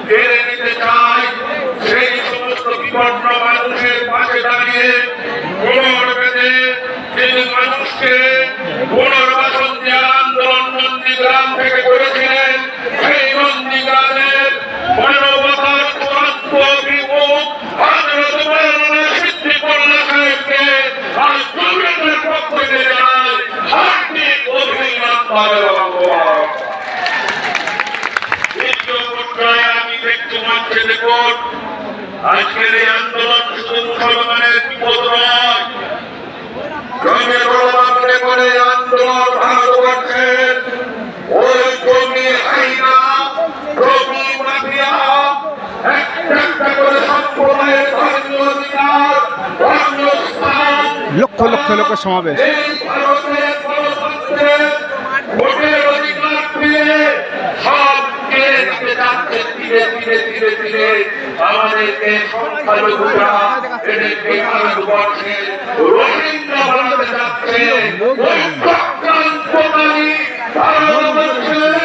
কেড়ে নিতে চায়, সেই সমস্ত বিপন্ন মানুষের পাশে দাঁড়িয়ে কোমর বেঁধে তিনি মানুষকে পুনর্বাসন দেওয়ার আন্দোলন নন্দীগ্রাম থেকে করেছিলেন। সেই নন্দীগ্রামের মানবতার চূড়ান্ত অভিমুখ হযরত মাওলানা সিদ্দিকুল্লাহ সাহেবকে আজ জমিয়তের পক্ষ থেকে জানাই হার্দিক অভিনন্দন এবং মোবারক। দ্বিতীয় পর্যায়ে আমি দেখতে মঞ্চে দেখুন, আজকের এই আন্দোলন শুধু মুসলমানের বিপদ নয়, জমি বড় করে আন্দোলন ভারতবর্ষের ওই জমি হাইনা, জমি মাফিয়া, একটা করে সম্প্রদায়ের ধর্মীয় অধিকার, ধর্মীয় স্থান, লক্ষ লক্ষ লোকের সমাবেশ, এই ভারতের গণতন্ত্রের ভোটের অধিকার পেয়ে সব কেড়ে নিতে যাচ্ছে। ধীরে ধীরে ধীরে ধীরে আমাদেরকে সংখ্যালঘুরা এদেরকে ভারতবর্ষের রোহিঙ্গা বানাতে যাচ্ছে। ওই চক্রান্তকারী ভারতবর্ষের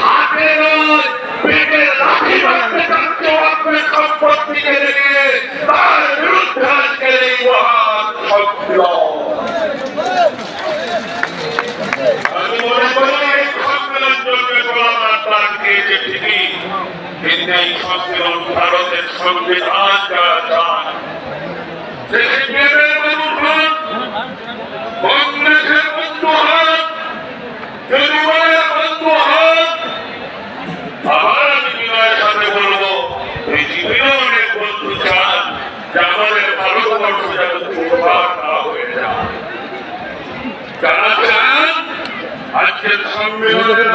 হাতে নয় পেটের লাঠি মারতে যাচ্ছে আপনার সম্পত্তি কেড়ে নিয়ে, তার বিরুদ্ধে আজকের এই মহান সংগ্রাম। আমি মনে করি এই সম্মেলন জন্মে গোলাম আজম দিয়েছে ঠিকই, কিন্তু এই সম্মেলন ভারতের সংবিধান যারা চান, সিপিএমের মানুষ হন, কংগ্রেসের বন্ধু হন, তৃণমূলের বন্ধু হন, আবার আমি বিনয়ের সাথে বলবো এই জীবনে অনেক বন্ধু চান যে আমাদের ভারতবর্ষ যেন দুর্বার না হয়ে যায়। যারা চান আজকের সম্মেলনের